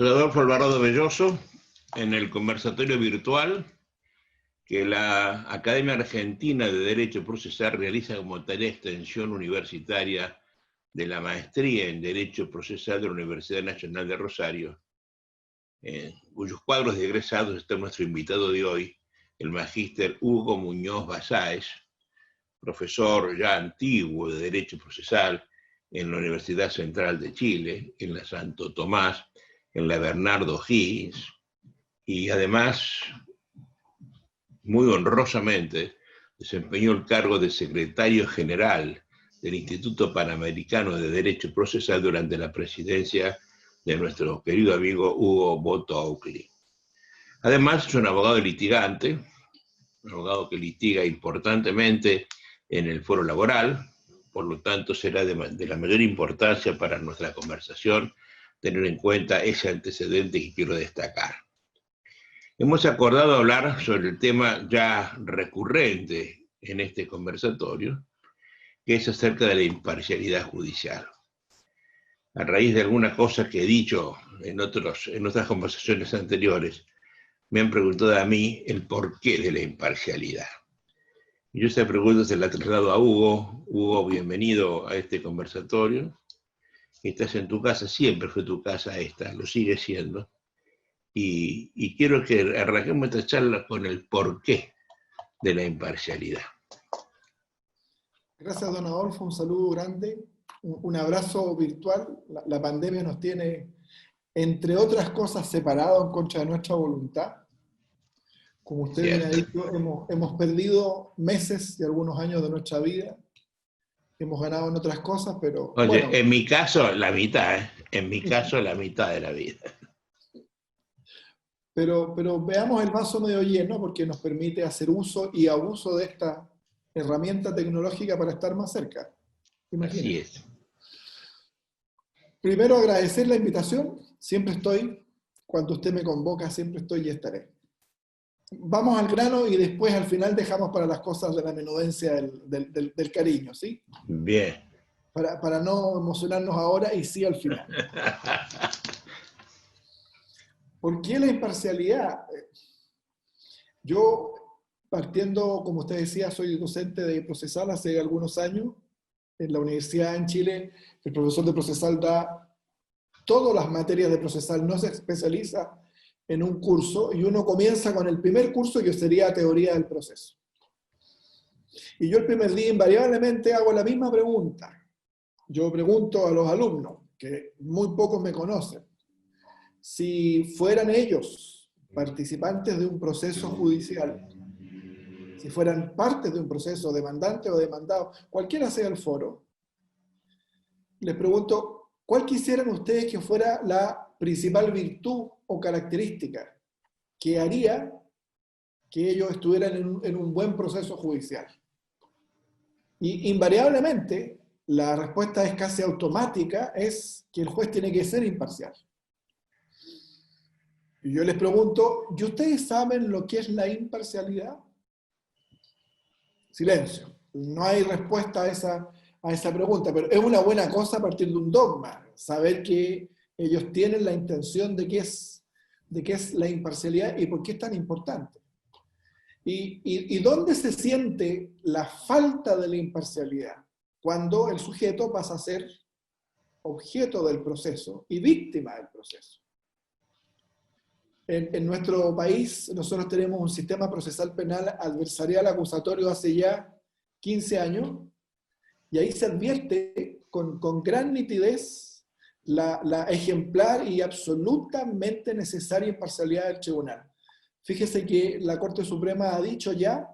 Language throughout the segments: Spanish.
Soy Adolfo Alvarado Belloso, en el conversatorio virtual que la Academia Argentina de Derecho Procesal realiza como tarea de extensión universitaria de la maestría en Derecho Procesal de la Universidad Nacional de Rosario, cuyos cuadros de egresados está nuestro invitado de hoy, el magíster Hugo Muñoz Basáez, profesor ya antiguo de Derecho Procesal en la Universidad Central de Chile, en la Santo Tomás, en la Bernardo Higgins, y además, muy honrosamente, desempeñó el cargo de secretario general del Instituto Panamericano de Derecho Procesal durante la presidencia de nuestro querido amigo Hugo Boto Oakley. Además, es un abogado litigante, un abogado que litiga importantemente en el foro laboral, por lo tanto será de la mayor importancia para nuestra conversación tener en cuenta ese antecedente que quiero destacar. Hemos acordado hablar sobre el tema ya recurrente en este conversatorio, que es acerca de la imparcialidad judicial. A raíz de alguna cosa que he dicho en otras conversaciones anteriores, me han preguntado a mí el porqué de la imparcialidad. Yo esta pregunta se la he trasladado a Hugo. Hugo, bienvenido a este conversatorio. Estás en tu casa, siempre fue tu casa esta, lo sigue siendo. Y quiero que arranquemos esta charla con el porqué de la imparcialidad. Gracias, don Adolfo, un saludo grande, un abrazo virtual. La pandemia nos tiene, entre otras cosas, separados en contra de nuestra voluntad. Como usted bien ha dicho, hemos perdido meses y algunos años de nuestra vida. Hemos ganado en otras cosas, pero Oye, bueno. en mi caso, la mitad, En mi caso, la mitad de la vida. Pero veamos el vaso medio lleno, porque nos permite hacer uso y abuso de esta herramienta tecnológica para estar más cerca. Así es. Primero, agradecer la invitación. Siempre estoy, cuando usted me convoca, siempre estoy y estaré. Vamos al grano y después al final dejamos para las cosas de la menudencia del cariño, ¿sí? Bien. Para no emocionarnos ahora y sí al final. ¿Por qué la imparcialidad? Yo, partiendo, como usted decía, soy docente de procesal hace algunos años. En la universidad en Chile, el profesor de procesal da todas las materias de procesal, no se especializa en un curso, y uno comienza con el primer curso, que sería teoría del proceso. Y yo el primer día invariablemente hago la misma pregunta. Yo pregunto a los alumnos, que muy pocos me conocen, si fueran ellos participantes de un proceso judicial, si fueran parte de un proceso demandante o demandado, cualquiera sea el foro, les pregunto, ¿cuál quisieran ustedes que fuera la principal virtud o característica que haría que ellos estuvieran en un buen proceso judicial? Y invariablemente, la respuesta es casi automática, es que el juez tiene que ser imparcial. Y yo les pregunto, ¿y ustedes saben lo que es la imparcialidad? Silencio. No hay respuesta a esa pregunta, pero es una buena cosa partir de un dogma, saber que ellos tienen la intención de qué es la imparcialidad y por qué es tan importante. ¿Y dónde se siente la falta de la imparcialidad? Cuando el sujeto pasa a ser objeto del proceso y víctima del proceso. En nuestro país nosotros tenemos un sistema procesal penal adversarial acusatorio hace ya 15 años, y ahí se advierte con gran nitidez la ejemplar y absolutamente necesaria imparcialidad del tribunal. Fíjese que la Corte Suprema ha dicho ya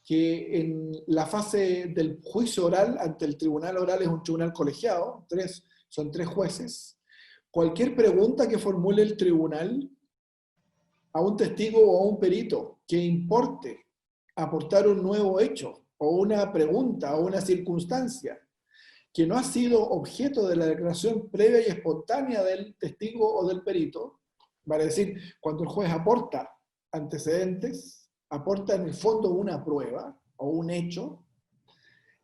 que en la fase del juicio oral, ante el tribunal oral, es un tribunal colegiado, son 3 jueces, cualquier pregunta que formule el tribunal a un testigo o a un perito que importe aportar un nuevo hecho, o una pregunta, o una circunstancia, que no ha sido objeto de la declaración previa y espontánea del testigo o del perito, vale decir, cuando el juez aporta antecedentes, aporta en el fondo una prueba o un hecho,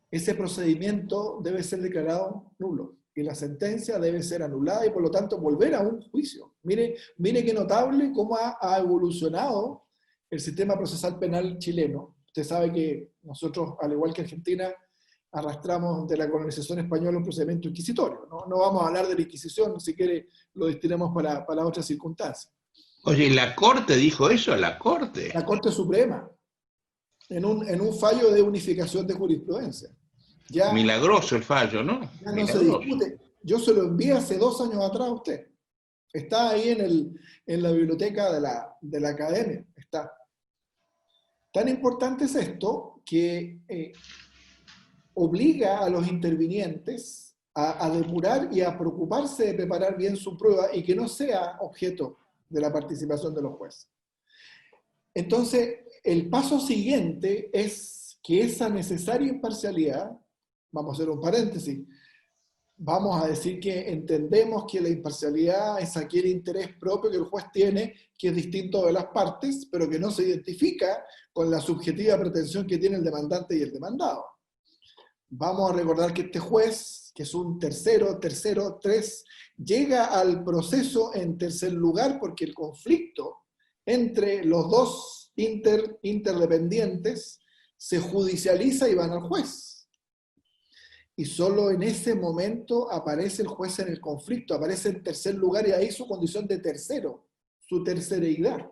ese procedimiento debe ser declarado nulo, y la sentencia debe ser anulada y por lo tanto volver a un juicio. Mire qué notable cómo ha evolucionado el sistema procesal penal chileno. Usted sabe que nosotros, al igual que Argentina, arrastramos de la colonización española un procedimiento inquisitorio. No vamos a hablar de la Inquisición, si quiere lo destinamos para otras circunstancias. Oye, ¿la Corte dijo eso? ¿La Corte? La Corte Suprema, en un fallo de unificación de jurisprudencia. Ya, Milagroso el fallo, ¿no? ya no Milagroso. se discute. Yo se lo envié hace 2 años atrás a usted. Está ahí en la biblioteca de la academia. Está. Tan importante es esto que obliga a los intervinientes a depurar y a preocuparse de preparar bien su prueba y que no sea objeto de la participación de los jueces. Entonces, el paso siguiente es que esa necesaria imparcialidad, vamos a hacer un paréntesis, vamos a decir que entendemos que la imparcialidad es aquel interés propio que el juez tiene, que es distinto de las partes, pero que no se identifica con la subjetiva pretensión que tiene el demandante y el demandado. Vamos a recordar que este juez, que es un tercero, 3, llega al proceso en tercer lugar porque el conflicto entre los dos interdependientes se judicializa y van al juez. Y solo en ese momento aparece el juez en el conflicto, aparece en tercer lugar y ahí su condición de tercero, su tercereidad.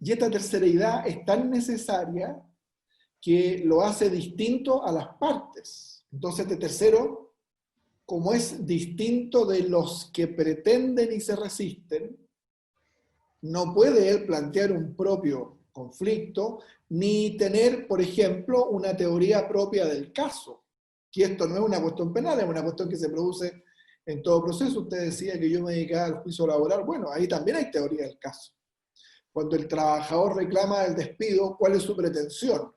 Y esta tercereidad es tan necesaria que lo hace distinto a las partes. Entonces, este tercero, como es distinto de los que pretenden y se resisten, no puede él plantear un propio conflicto, ni tener, por ejemplo, una teoría propia del caso. Que esto no es una cuestión penal, es una cuestión que se produce en todo proceso. Usted decía que yo me dedicaba al juicio laboral. Bueno, ahí también hay teoría del caso. Cuando el trabajador reclama el despido, ¿cuál es su pretensión?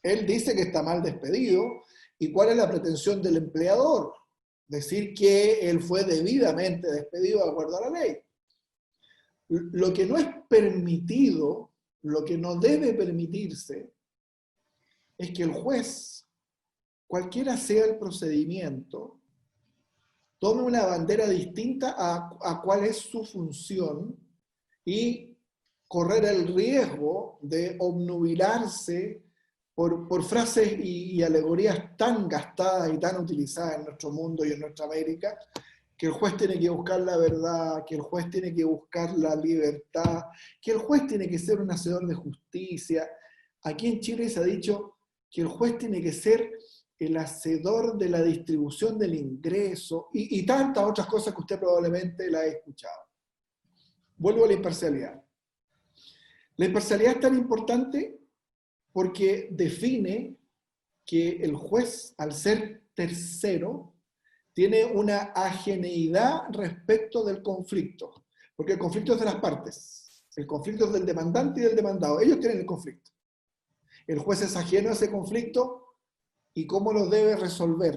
Él dice que está mal despedido. ¿Y cuál es la pretensión del empleador? Decir que él fue debidamente despedido de acuerdo a la ley. Lo que no es permitido, lo que no debe permitirse, es que el juez, cualquiera sea el procedimiento, tome una bandera distinta a cuál es su función y correr el riesgo de obnubilarse por frases y alegorías tan gastadas y tan utilizadas en nuestro mundo y en nuestra América, que el juez tiene que buscar la verdad, que el juez tiene que buscar la libertad, que el juez tiene que ser un hacedor de justicia. Aquí en Chile se ha dicho que el juez tiene que ser el hacedor de la distribución del ingreso y tantas otras cosas que usted probablemente la ha escuchado. Vuelvo a la imparcialidad. La imparcialidad es tan importante porque define que el juez, al ser tercero, tiene una ajeneidad respecto del conflicto, porque el conflicto es de las partes, el conflicto es del demandante y del demandado, ellos tienen el conflicto. El juez es ajeno a ese conflicto y ¿cómo lo debe resolver?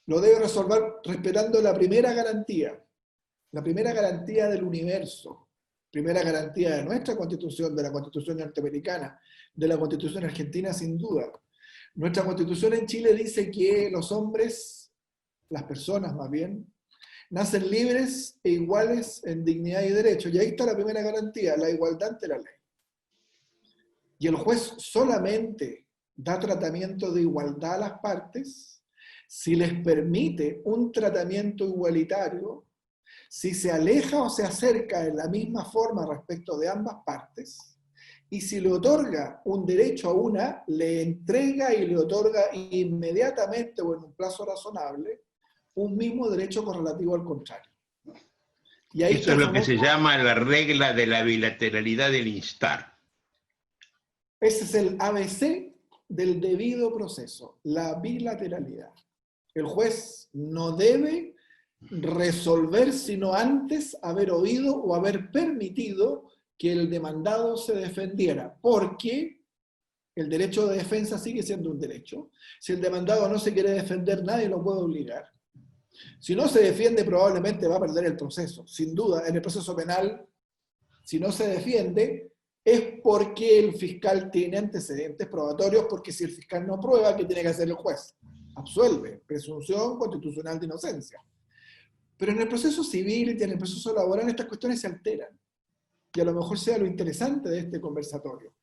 Lo debe resolver respetando la primera garantía del universo, primera garantía de nuestra Constitución, de la Constitución norteamericana, de la Constitución argentina sin duda. Nuestra Constitución en Chile dice que los hombres, las personas más bien, nacen libres e iguales en dignidad y derecho. Y ahí está la primera garantía, la igualdad ante la ley. Y el juez solamente da tratamiento de igualdad a las partes si les permite un tratamiento igualitario, si se aleja o se acerca en la misma forma respecto de ambas partes, y si le otorga un derecho a una, le entrega y le otorga inmediatamente o en un plazo razonable un mismo derecho correlativo al contrario. Y ahí eso es lo que se llama la regla de la bilateralidad del instar. Ese es el ABC del debido proceso, la bilateralidad. El juez no debe resolver sino antes haber oído o haber permitido que el demandado se defendiera, porque el derecho de defensa sigue siendo un derecho. Si el demandado no se quiere defender, nadie lo puede obligar. Si no se defiende, probablemente va a perder el proceso. Sin duda, en el proceso penal, si no se defiende, es porque el fiscal tiene antecedentes probatorios, porque si el fiscal no prueba, ¿qué tiene que hacer el juez? absuelve, presunción constitucional de inocencia. Pero en el proceso civil y en el proceso laboral estas cuestiones se alteran. Y a lo mejor sea lo interesante de este conversatorio.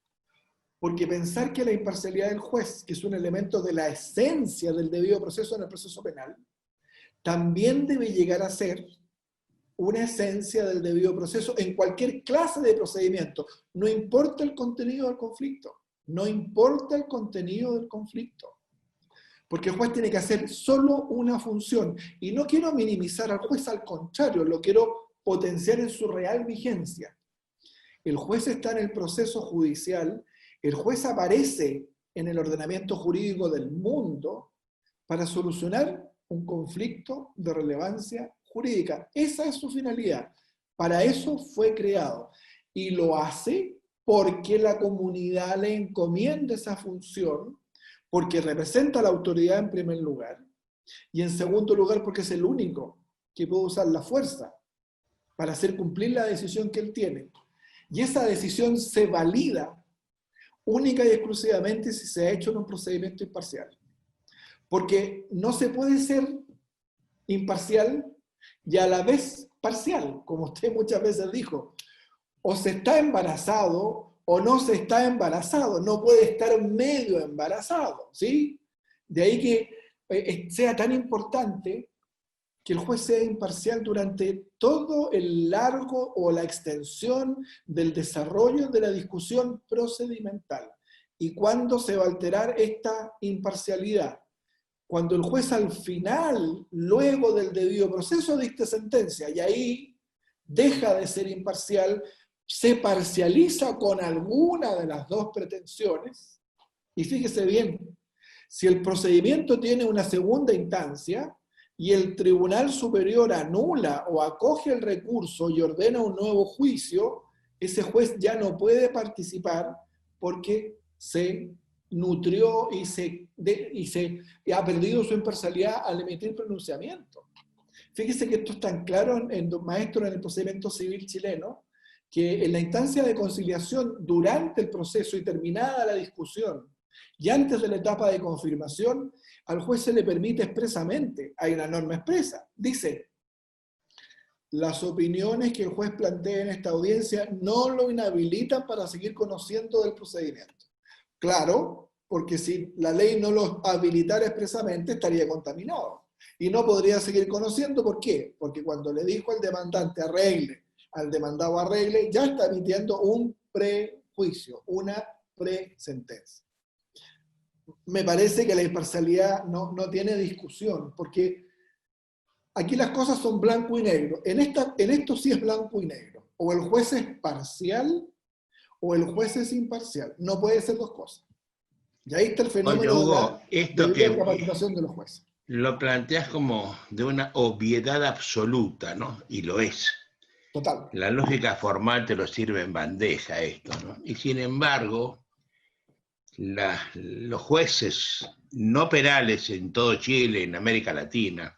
Porque pensar que la imparcialidad del juez, que es un elemento de la esencia del debido proceso en el proceso penal, también debe llegar a ser una esencia del debido proceso en cualquier clase de procedimiento. No importa el contenido del conflicto. No importa el contenido del conflicto. Porque el juez tiene que hacer solo una función. Y no quiero minimizar al juez, al contrario, lo quiero potenciar en su real vigencia. El juez está en el proceso judicial, el juez aparece en el ordenamiento jurídico del mundo para solucionar un conflicto de relevancia jurídica. Esa es su finalidad. Para eso fue creado. Y lo hace porque la comunidad le encomienda esa función, porque representa a la autoridad en primer lugar, y en segundo lugar porque es el único que puede usar la fuerza para hacer cumplir la decisión que él tiene. Y esa decisión se valida única y exclusivamente si se ha hecho en un procedimiento imparcial. Porque no se puede ser imparcial y a la vez parcial, como usted muchas veces dijo. O se está embarazado o no se está embarazado, no puede estar medio embarazado, ¿sí? De ahí que sea tan importante que el juez sea imparcial durante todo el largo o la extensión del desarrollo de la discusión procedimental. ¿Y cuándo se va a alterar esta imparcialidad? Cuando el juez al final, luego del debido proceso, dicte sentencia, y ahí deja de ser imparcial, se parcializa con alguna de las dos pretensiones, y fíjese bien, si el procedimiento tiene una segunda instancia, y el Tribunal Superior anula o acoge el recurso y ordena un nuevo juicio, ese juez ya no puede participar porque se nutrió y ha perdido su imparcialidad al emitir pronunciamiento. Fíjese que esto es tan claro, maestro, en el procedimiento civil chileno, que en la instancia de conciliación, durante el proceso y terminada la discusión, y antes de la etapa de confirmación, al juez se le permite expresamente, hay una norma expresa, dice: las opiniones que el juez plantea en esta audiencia no lo inhabilitan para seguir conociendo del procedimiento. Claro, porque si la ley no lo habilitara expresamente, estaría contaminado. Y no podría seguir conociendo, ¿por qué? Porque cuando le dijo al demandante arregle, al demandado arregle, ya está emitiendo un prejuicio, una presentencia. Me parece que la imparcialidad no tiene discusión, porque aquí las cosas son blanco y negro. En esto sí es blanco y negro. O el juez es parcial o el juez es imparcial. No puede ser dos cosas. Y ahí está el fenómeno. Oye, Hugo, de la capacitación de los jueces. Lo planteas como de una obviedad absoluta, ¿no? Y lo es. Total. La lógica formal te lo sirve en bandeja esto, ¿no? Y sin embargo, los jueces no penales en todo Chile, en América Latina,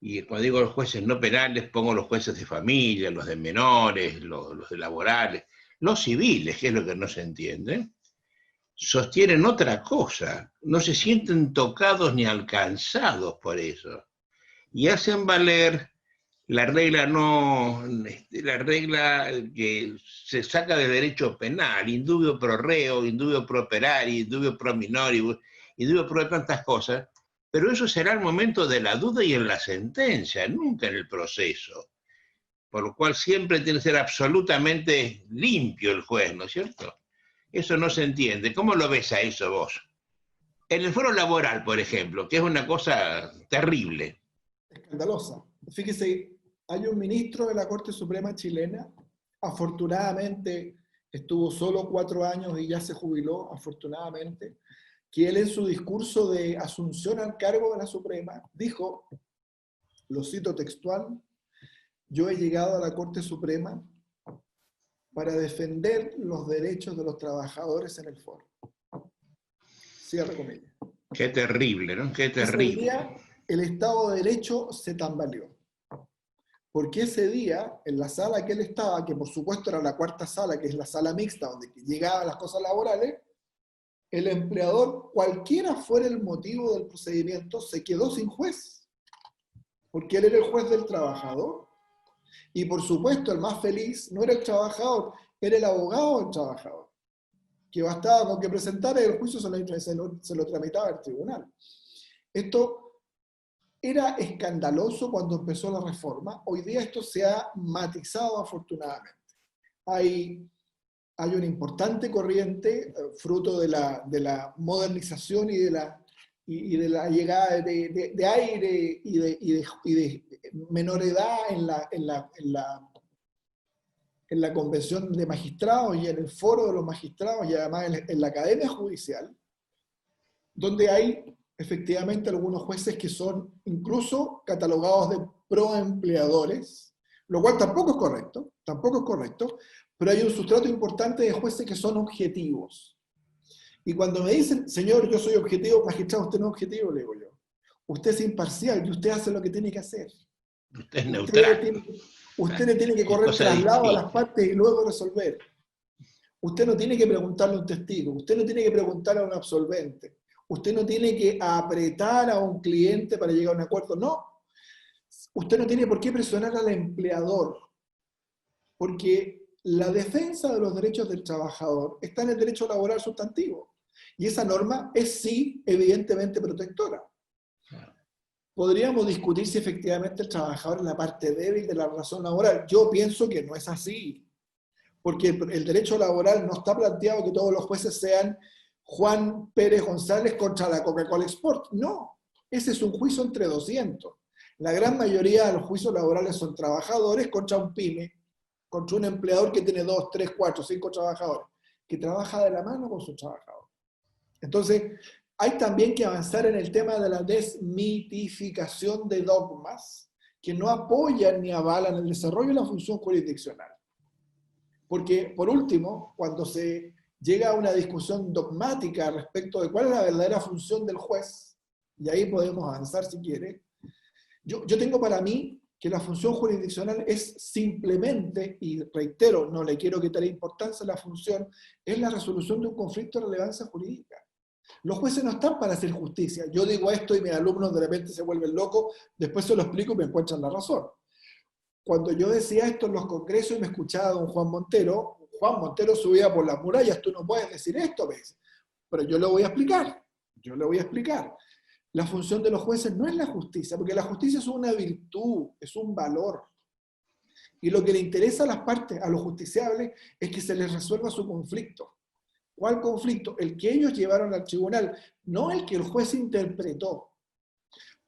y cuando digo los jueces no penales, pongo los jueces de familia, los de menores, los de laborales, los civiles, que es lo que no se entiende, sostienen otra cosa, no se sienten tocados ni alcanzados por eso, y hacen valer la regla que se saca de derecho penal, indubio pro reo, indubio pro perari, indubio pro minori, indubio pro tantas cosas, pero eso será el momento de la duda y en la sentencia, nunca en el proceso. Por lo cual siempre tiene que ser absolutamente limpio el juez, ¿no es cierto? Eso no se entiende. ¿Cómo lo ves a eso vos? En el foro laboral, por ejemplo, que es una cosa terrible. Escandalosa. Fíjese, hay un ministro de la Corte Suprema chilena, afortunadamente estuvo solo 4 años y ya se jubiló, afortunadamente, que él en su discurso de asunción al cargo de la Suprema dijo, lo cito textual: yo he llegado a la Corte Suprema para defender los derechos de los trabajadores en el foro. Cierre comillas. Qué terrible, ¿no? Qué terrible. Ese día el Estado de Derecho se tambaleó. Porque ese día, en la sala que él estaba, que por supuesto era la cuarta sala, que es la sala mixta, donde llegaban las cosas laborales, el empleador, cualquiera fuera el motivo del procedimiento, se quedó sin juez, porque él era el juez del trabajador. Y por supuesto, el más feliz no era el trabajador, era el abogado del trabajador, que bastaba con que presentara el juicio, se lo tramitaba el tribunal. Esto era escandaloso cuando empezó la reforma. Hoy día esto se ha matizado afortunadamente. Hay una importante corriente, fruto de la modernización y de la llegada de aire y de menor edad en la convención de magistrados y en el foro de los magistrados y además en la academia judicial, donde hay efectivamente algunos jueces que son incluso catalogados de proempleadores, lo cual tampoco es correcto, pero hay un sustrato importante de jueces que son objetivos. Y cuando me dicen, señor, yo soy objetivo, magistrado, usted no es objetivo, le digo yo. Usted es imparcial y usted hace lo que tiene que hacer. Usted es neutral. Usted le tiene que correr traslado a las partes y luego resolver. Usted no tiene que preguntarle a un testigo, usted no tiene que preguntarle a un absolvente, usted no tiene que apretar a un cliente para llegar a un acuerdo, no. Usted no tiene por qué presionar al empleador, porque la defensa de los derechos del trabajador está en el derecho laboral sustantivo. Y esa norma es sí, evidentemente protectora. Podríamos discutir si efectivamente el trabajador es la parte débil de la relación laboral. Yo pienso que no es así, porque el derecho laboral no está planteado que todos los jueces sean Juan Pérez González contra la Coca-Cola Export. No, ese es un juicio entre 200. La gran mayoría de los juicios laborales son trabajadores contra un pyme, contra un empleador que tiene 2, 3, 4, 5 trabajadores, que trabaja de la mano con sus trabajadores. Entonces, hay también que avanzar en el tema de la desmitificación de dogmas que no apoyan ni avalan el desarrollo de la función jurisdiccional. Porque, por último, cuando se llega a una discusión dogmática respecto de cuál es la verdadera función del juez, y ahí podemos avanzar si quiere, yo tengo para mí que la función jurisdiccional es simplemente, y reitero, no le quiero quitar importancia a la función, es la resolución de un conflicto de relevancia jurídica. Los jueces no están para hacer justicia. Yo digo esto y mis alumnos de repente se vuelven locos, después se lo explico y me encuentran la razón. Cuando yo decía esto en los congresos y me escuchaba don Juan Montero subía por las murallas, tú no puedes decir esto, ¿ves? Pero yo lo voy a explicar. La función de los jueces no es la justicia, porque la justicia es una virtud, es un valor. Y lo que le interesa a las partes, a los justiciables, es que se les resuelva su conflicto. ¿Cuál conflicto? El que ellos llevaron al tribunal, no el que el juez interpretó.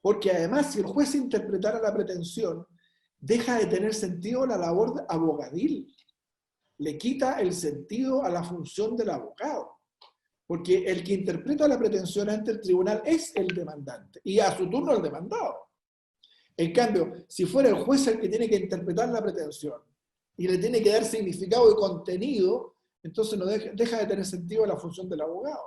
Porque además, si el juez interpretara la pretensión, deja de tener sentido la labor abogadil. Le quita el sentido a la función del abogado. Porque el que interpreta la pretensión ante el tribunal es el demandante, y a su turno el demandado. En cambio, si fuera el juez el que tiene que interpretar la pretensión y le tiene que dar significado y contenido, entonces no deja de tener sentido la función del abogado.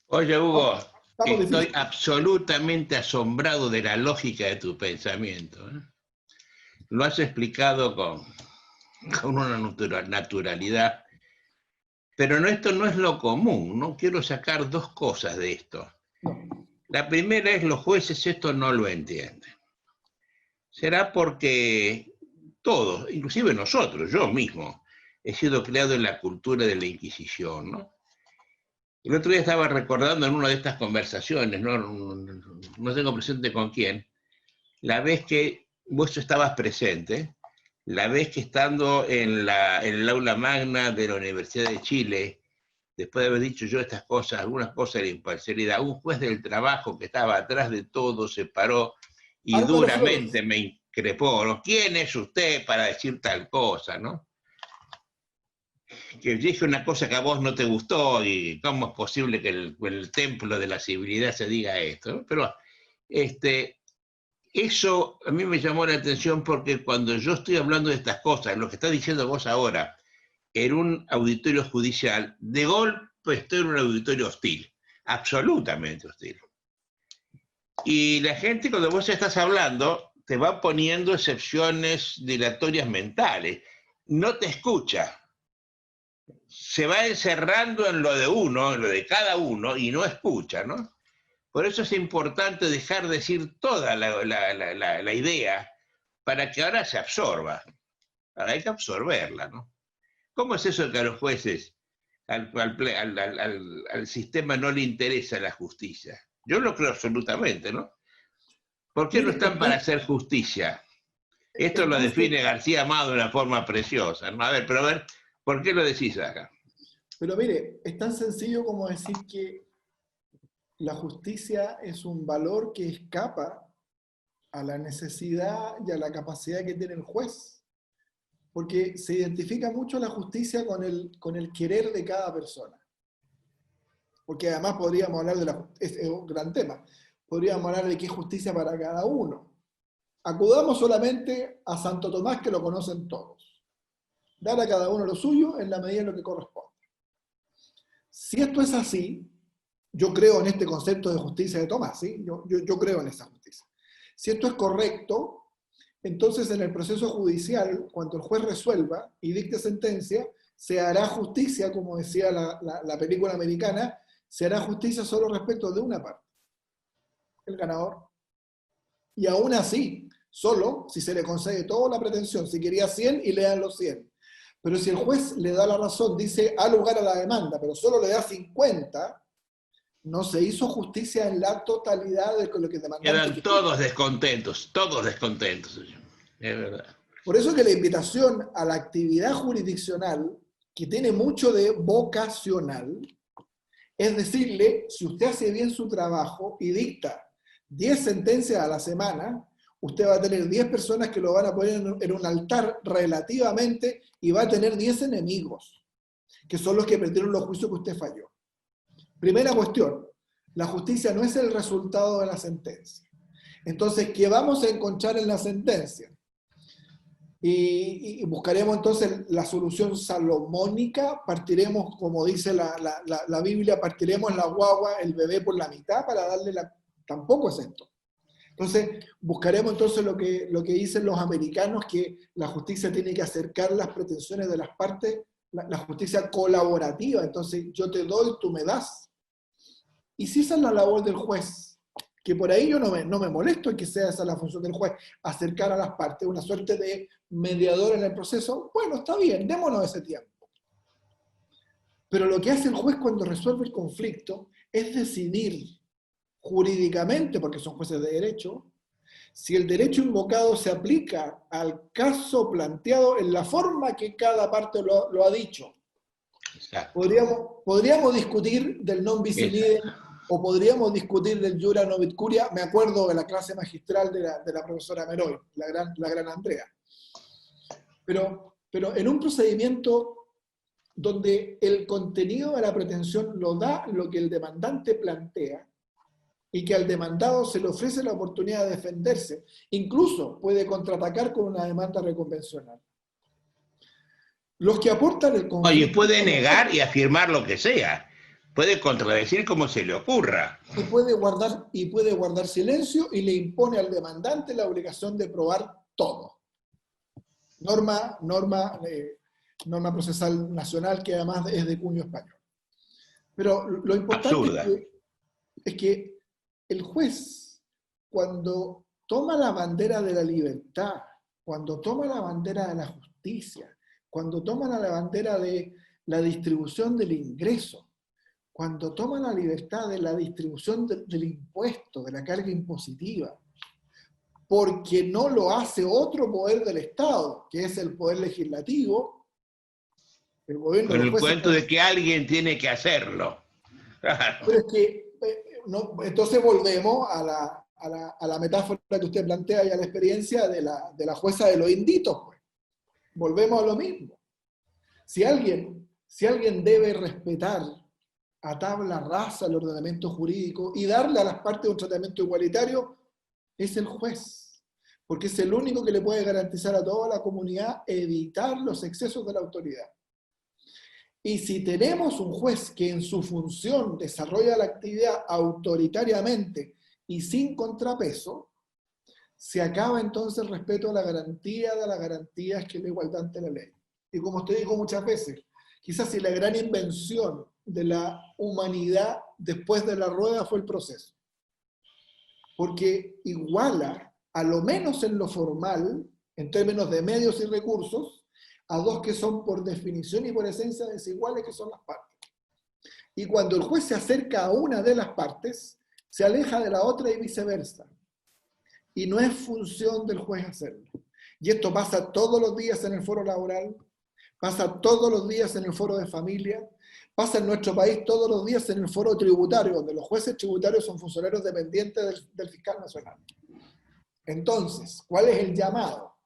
Oye, Hugo, estoy absolutamente asombrado de la lógica de tu pensamiento. Lo has explicado con una naturalidad. Pero esto no es lo común, ¿no? Quiero sacar dos cosas de esto. La primera es los jueces esto no lo entienden. Será porque todos, inclusive nosotros, yo mismo, he sido criado en la cultura de la Inquisición, ¿no? El otro día estaba recordando en una de estas conversaciones, no tengo presente con quién, la vez que vos estabas presente, la vez que estando en el aula magna de la Universidad de Chile, después de haber dicho yo estas cosas, algunas cosas de la imparcialidad, un juez del trabajo que estaba atrás de todo se paró y duramente me increpó, ¿no? ¿Quién es usted para decir tal cosa, no? Que dije una cosa que a vos no te gustó y cómo es posible que el templo de la civilidad se diga esto, ¿no? Pero eso a mí me llamó la atención porque cuando yo estoy hablando de estas cosas, lo que estás diciendo vos ahora, en un auditorio judicial, de golpe estoy en un auditorio hostil, absolutamente hostil. Y la gente cuando vos estás hablando te va poniendo excepciones dilatorias mentales, no te escucha. se va encerrando en lo de uno, en lo de cada uno, y no escucha, ¿no? Por eso es importante dejar decir toda la idea para que ahora se absorba. Ahora hay que absorberla, ¿no? ¿Cómo es eso que a los jueces, al sistema no le interesa la justicia? Yo lo creo absolutamente, ¿no? ¿Por qué no Mire, están para hacer justicia? Esto lo entonces, define García Amado de una forma preciosa, ¿no? A ver, ¿por qué lo decís acá? pero mire, es tan sencillo como decir que la justicia es un valor que escapa a la necesidad y a la capacidad que tiene el juez, porque se identifica mucho la justicia con el querer de cada persona. Porque además podríamos hablar es un gran tema, podríamos hablar de qué es justicia para cada uno. Acudamos solamente a Santo Tomás, que lo conocen todos. Dar a cada uno lo suyo en la medida en lo que corresponde. Si esto es así, yo creo en este concepto de justicia de Tomás, ¿sí? Yo creo en esa justicia. Si esto es correcto, entonces en el proceso judicial, cuando el juez resuelva y dicte sentencia, se hará justicia, como decía la película americana, se hará justicia solo respecto de una parte, el ganador. Y aún así, solo si se le concede toda la pretensión, si quería 100 y le dan los 100. Pero si el juez le da la razón, dice a lugar a la demanda, pero solo le da 50, no se hizo justicia en la totalidad de lo que el demandante Quedan quería. todos descontentos. Es verdad. Por eso que la invitación a la actividad jurisdiccional, que tiene mucho de vocacional, es decirle, si usted hace bien su trabajo y dicta 10 sentencias a la semana, usted va a tener 10 personas que lo van a poner en un altar relativamente y va a tener 10 enemigos, que son los que perdieron los juicios que usted falló. Primera cuestión, la justicia no es el resultado de la sentencia. Entonces, ¿qué vamos a encontrar en la sentencia? Y buscaremos entonces la solución salomónica, partiremos, como dice la Biblia, partiremos la guagua, el bebé por la mitad para darle la... Tampoco es esto. Entonces, buscaremos entonces lo que dicen los americanos, que la justicia tiene que acercar las pretensiones de las partes, la justicia colaborativa. Entonces, yo te doy, tú me das. Y si esa es la labor del juez, que por ahí yo no me molesto en que sea esa la función del juez, acercar a las partes, una suerte de mediador en el proceso, bueno, está bien, démonos ese tiempo. Pero lo que hace el juez cuando resuelve el conflicto es decidir jurídicamente, porque son jueces de derecho, si el derecho invocado se aplica al caso planteado en la forma que cada parte lo ha dicho. Exacto. Podríamos discutir del non bis in idem, o podríamos discutir del jura novit curia. Me acuerdo de la clase magistral de la profesora Meroy, la gran Andrea. Pero en un procedimiento donde el contenido de la pretensión lo da lo que el demandante plantea, y que al demandado se le ofrece la oportunidad de defenderse, incluso puede contraatacar con una demanda reconvencional. Los que aportan el Oye, conflicto... puede negar y afirmar lo que sea. Puede contradecir como se le ocurra. Y puede guardar silencio y le impone al demandante la obligación de probar todo. Norma procesal nacional que además es de cuño español. Pero lo importante es que el juez, cuando toma la bandera de la libertad, cuando toma la bandera de la justicia, cuando toma la bandera de la distribución del ingreso, cuando toma la libertad de la distribución del impuesto, de la carga impositiva, porque no lo hace otro poder del Estado, que es el poder legislativo, el gobierno Con de los el jueces... cuento de que alguien tiene que hacerlo. Claro. Pero es que, no, entonces volvemos a la metáfora que usted plantea y a la experiencia de la jueza de los inditos, pues. Volvemos a lo mismo. Si alguien debe respetar a tabla rasa el ordenamiento jurídico y darle a las partes un tratamiento igualitario, es el juez, porque es el único que le puede garantizar a toda la comunidad evitar los excesos de la autoridad. Y si tenemos un juez que en su función desarrolla la actividad autoritariamente y sin contrapeso, se acaba entonces el respeto a la garantía de las garantías que es la igualdad ante la ley. Y como usted dijo muchas veces, Quizás si la gran invención de la humanidad después de la rueda fue el proceso. Porque iguala, a lo menos en lo formal, en términos de medios y recursos, a dos que son por definición y por esencia desiguales, que son las partes. Y cuando el juez se acerca a una de las partes, se aleja de la otra y viceversa. Y no es función del juez hacerlo. Y esto pasa todos los días en el foro laboral, pasa todos los días en el foro de familia, pasa en nuestro país todos los días en el foro tributario, donde los jueces tributarios son funcionarios dependientes del fiscal nacional. Entonces, ¿cuál es el llamado?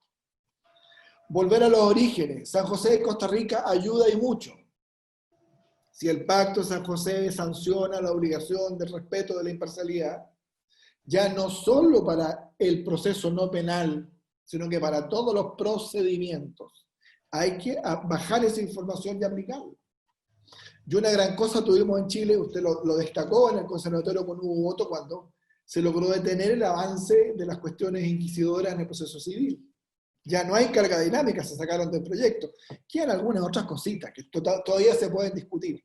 Volver a los orígenes. San José de Costa Rica ayuda y mucho. Si el Pacto de San José sanciona la obligación del respeto de la imparcialidad, ya no solo para el proceso no penal, sino que para todos los procedimientos, hay que bajar esa información y aplicarla. Y una gran cosa tuvimos en Chile, usted lo destacó en el conservatorio con Hugo Boto, cuando se logró detener el avance de las cuestiones inquisidoras en el proceso civil. Ya no hay carga dinámica, se sacaron del proyecto. Quedan algunas otras cositas que todavía se pueden discutir.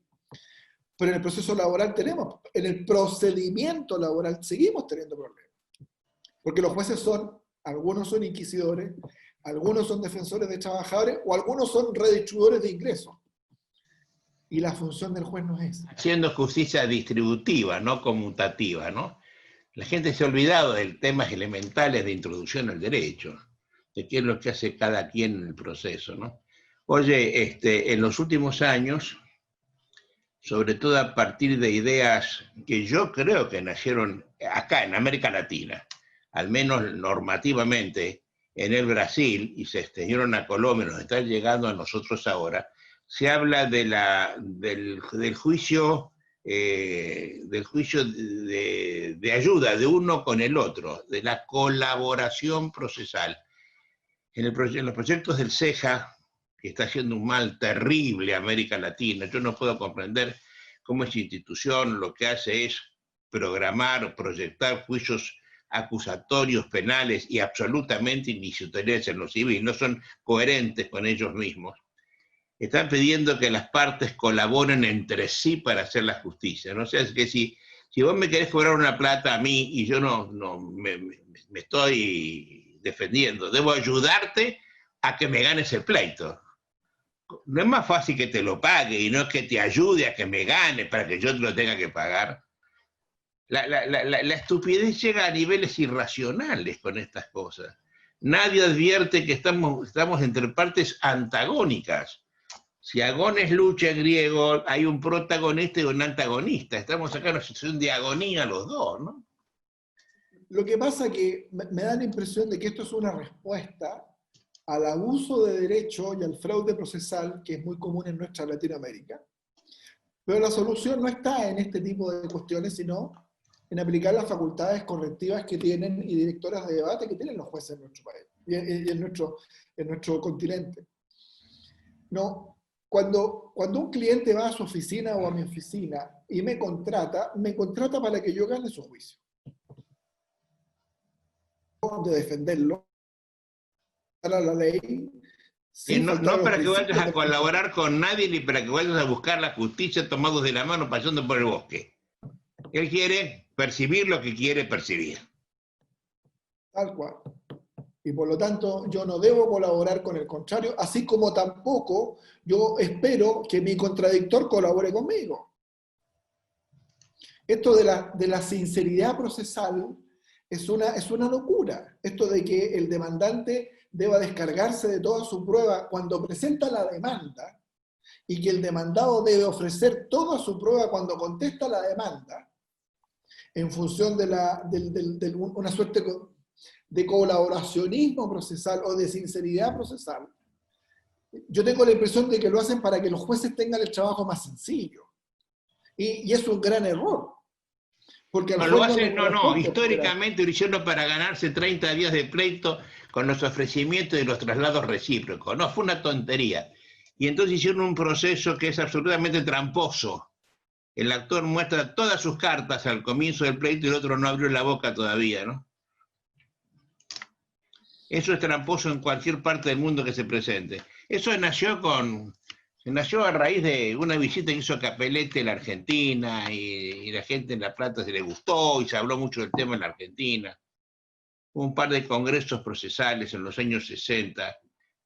Pero en el proceso laboral tenemos, en el procedimiento laboral seguimos teniendo problemas. Porque los jueces algunos son inquisidores, algunos son defensores de trabajadores o algunos son redistribuidores de ingresos. Y la función del juez no es esa. Haciendo justicia distributiva, no conmutativa, ¿no? La gente se ha olvidado de temas elementales de introducción al derecho, de qué es lo que hace cada quien en el proceso, ¿no? Oye, en los últimos años, sobre todo a partir de ideas que yo creo que nacieron acá en América Latina, al menos normativamente en el Brasil, y se extendieron a Colombia, nos están llegando a nosotros ahora, se habla del juicio de ayuda de uno con el otro, de la colaboración procesal. En los proyectos del CEJA, que está haciendo un mal terrible a América Latina, yo no puedo comprender cómo esa institución lo que hace es programar, proyectar juicios acusatorios penales y absolutamente inquisitoriales en lo civil, no son coherentes con ellos mismos. Están pidiendo que las partes colaboren entre sí para hacer la justicia, ¿no? O sea, es que si vos me querés cobrar una plata a mí y yo no me estoy defendiendo, debo ayudarte a que me ganes el pleito. No es más fácil que te lo pague y no que te ayude a que me gane para que yo te lo tenga que pagar. La estupidez llega a niveles irracionales con estas cosas. Nadie advierte que estamos entre partes antagónicas. Si agones lucha en griego, hay un protagonista y un antagonista. Estamos acá en una situación de agonía los dos, ¿no? Lo que pasa es que me da la impresión de que esto es una respuesta al abuso de derecho y al fraude procesal que es muy común en nuestra Latinoamérica. Pero la solución no está en este tipo de cuestiones, sino en aplicar las facultades correctivas que tienen y directoras de debate que tienen los jueces en nuestro país y en nuestro continente. No. Cuando un cliente va a su oficina o a mi oficina y me contrata para que yo gane su juicio. De defenderlo para la ley. No para que vayas a colaborar con nadie ni para que vayas a buscar la justicia tomados de la mano pasando por el bosque. Él quiere percibir lo que quiere percibir. Tal cual. Y por lo tanto, yo no debo colaborar con el contrario, así como tampoco yo espero que mi contradictor colabore conmigo. Esto de la sinceridad procesal es una locura. Esto de que el demandante deba descargarse de toda su prueba cuando presenta la demanda y que el demandado debe ofrecer toda su prueba cuando contesta la demanda en función de una suerte de colaboracionismo procesal o de sinceridad procesal. Yo tengo la impresión de que lo hacen para que los jueces tengan el trabajo más sencillo. Y es un gran error. Porque no, lo hacen, históricamente lo hicieron para ganarse 30 días de pleito con los ofrecimientos y los traslados recíprocos. No, fue una tontería. Y entonces hicieron un proceso que es absolutamente tramposo. El actor muestra todas sus cartas al comienzo del pleito y el otro no abrió la boca todavía, ¿no? Eso es tramposo en cualquier parte del mundo que se presente. Eso nació con nació a raíz de una visita que hizo Capelletti a la Argentina, y la gente en La Plata se le gustó, y se habló mucho del tema en la Argentina. Hubo un par de congresos procesales en los años 60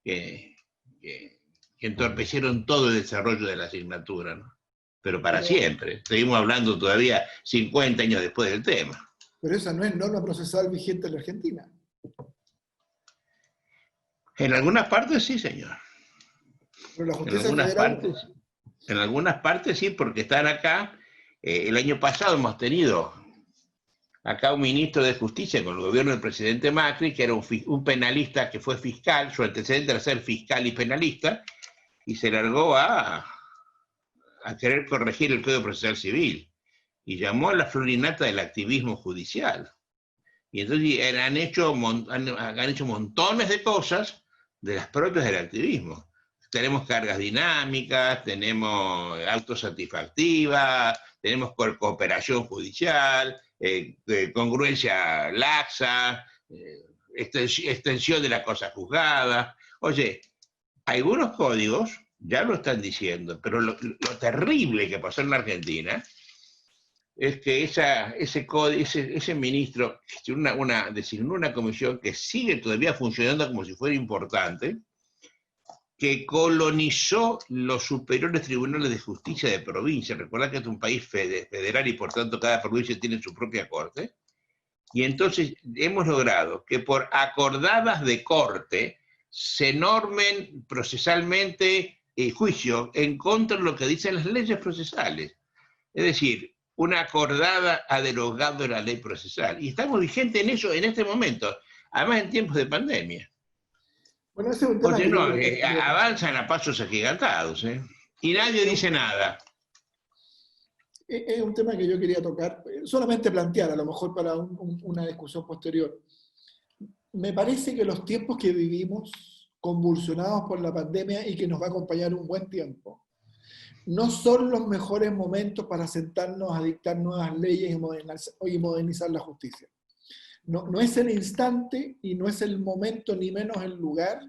que, que, que entorpecieron todo el desarrollo de la asignatura, ¿no? Pero para siempre. Seguimos hablando todavía 50 años después del tema. Pero esa no es norma procesal vigente en la Argentina. En algunas partes sí, señor. Pero la justicia federal... En algunas partes sí, porque están acá. El año pasado hemos tenido acá un ministro de Justicia con el gobierno del presidente Macri, que era un penalista que fue fiscal, su antecedente era ser fiscal y penalista, y se largó a querer corregir el Código Procesal Civil, y llamó a la florinata del activismo judicial. Y entonces han hecho montones de cosas de las propias del activismo. Tenemos cargas dinámicas, tenemos autosatisfactiva, tenemos cooperación judicial, congruencia laxa, extensión de la cosa juzgada. Oye, algunos códigos ya lo están diciendo, pero lo terrible que pasó en la Argentina es que ese ministro designó una comisión que sigue todavía funcionando como si fuera importante, que colonizó los superiores tribunales de justicia de provincia. Recuerda que es un país federal y por tanto cada provincia tiene su propia corte. Y entonces hemos logrado que por acordadas de corte se normen procesalmente juicios en contra de lo que dicen las leyes procesales. Es decir, una acordada ha derogado la ley procesal. Y estamos vigentes en eso en este momento, además en tiempos de pandemia. Bueno, ese es un tema avanzan a pasos agigantados, y nadie dice nada. Es un tema que yo quería tocar, solamente plantear, a lo mejor para una discusión posterior. Me parece que los tiempos que vivimos, convulsionados por la pandemia y que nos va a acompañar un buen tiempo, no son los mejores momentos para sentarnos a dictar nuevas leyes y modernizar la justicia. No es el instante y no es el momento, ni menos el lugar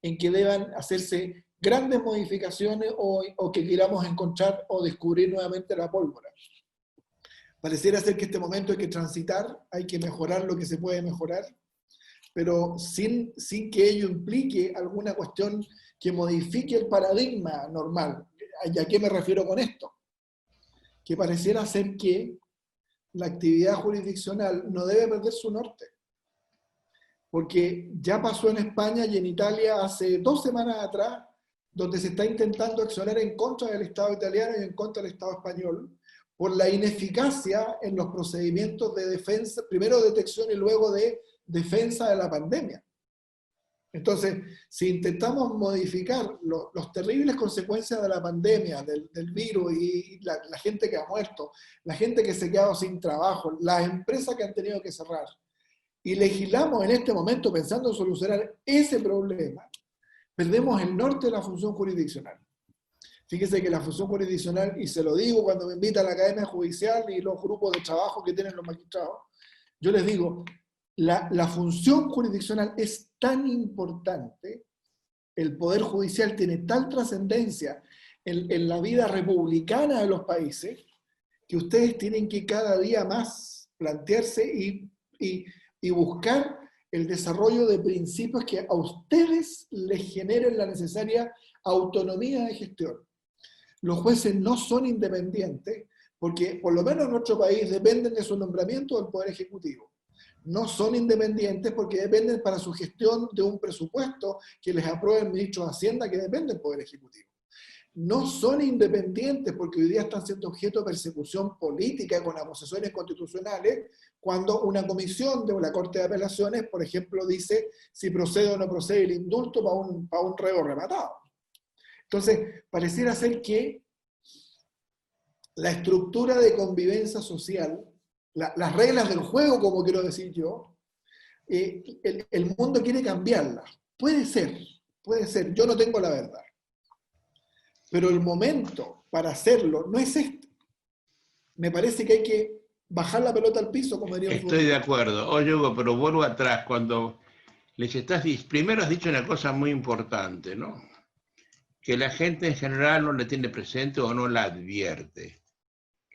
en que deban hacerse grandes modificaciones o que queramos encontrar o descubrir nuevamente la pólvora. Pareciera ser que este momento hay que transitar, hay que mejorar lo que se puede mejorar, pero sin que ello implique alguna cuestión que modifique el paradigma normal. ¿Y a qué me refiero con esto? Que pareciera ser que la actividad jurisdiccional no debe perder su norte. Porque ya pasó en España y en Italia hace 2 semanas atrás, donde se está intentando accionar en contra del Estado italiano y en contra del Estado español, por la ineficacia en los procedimientos de defensa, primero detección y luego de defensa de la pandemia. Entonces, si intentamos modificar las terribles consecuencias de la pandemia, del virus y la gente que ha muerto, la gente que se ha quedado sin trabajo, las empresas que han tenido que cerrar, y legislamos en este momento pensando en solucionar ese problema, perdemos el norte de la función jurisdiccional. Fíjese que la función jurisdiccional, y se lo digo cuando me invita a la Academia Judicial y los grupos de trabajo que tienen los magistrados, yo les digo, la función jurisdiccional es tan importante, el Poder Judicial tiene tal trascendencia en la vida republicana de los países, que ustedes tienen que cada día más plantearse y buscar el desarrollo de principios que a ustedes les generen la necesaria autonomía de gestión. Los jueces no son independientes, porque por lo menos en nuestro país dependen de su nombramiento del Poder Ejecutivo. No son independientes porque dependen para su gestión de un presupuesto que les apruebe el ministro de Hacienda, que depende del Poder Ejecutivo. No son independientes porque hoy día están siendo objeto de persecución política con acusaciones constitucionales, cuando una comisión de la Corte de Apelaciones, por ejemplo, dice si procede o no procede el indulto para un reo rematado. Entonces, pareciera ser que la estructura de convivencia social, las reglas del juego, como quiero decir yo, el mundo quiere cambiarlas. Puede ser, yo no tengo la verdad. Pero el momento para hacerlo no es este. Me parece que hay que bajar la pelota al piso, como diría un Estoy de acuerdo. Oye, Hugo, pero vuelvo atrás. Cuando primero has dicho una cosa muy importante, ¿no? que la gente en general no la tiene presente o no la advierte.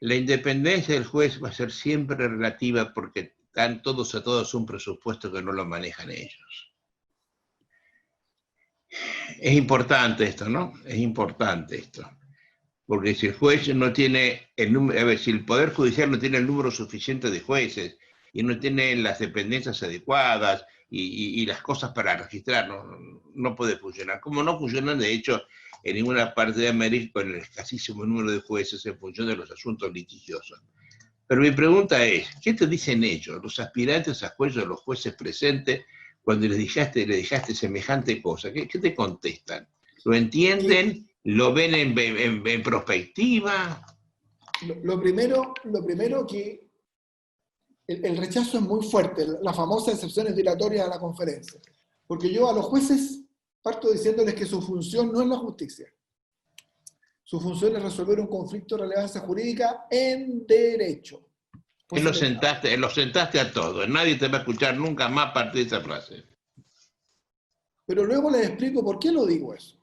La independencia del juez va a ser siempre relativa porque dan todos a todos un presupuesto que no lo manejan ellos. Es importante esto, ¿no? Es importante esto. Porque si el juez no tiene el número, a ver, si el Poder Judicial no tiene el número suficiente de jueces y no tiene las dependencias adecuadas y las cosas para registrar, no puede funcionar. Como no funcionan, de hecho, en ninguna parte de América con el escasísimo número de jueces en función de los asuntos litigiosos. Pero mi pregunta es, ¿qué te dicen ellos, los aspirantes a jueces, los jueces presentes, cuando les dejaste semejante cosa? ¿Qué te contestan? ¿Lo entienden? ¿Lo ven en perspectiva? Lo primero que el rechazo es muy fuerte, la famosa excepciones dilatorias a la conferencia. Porque yo a los jueces parto diciéndoles que su función no es la justicia. Su función es resolver un conflicto de relevancia jurídica en derecho. Pues los sentaste a todos. Nadie te va a escuchar nunca más partir de esa frase. Pero luego les explico por qué lo digo eso.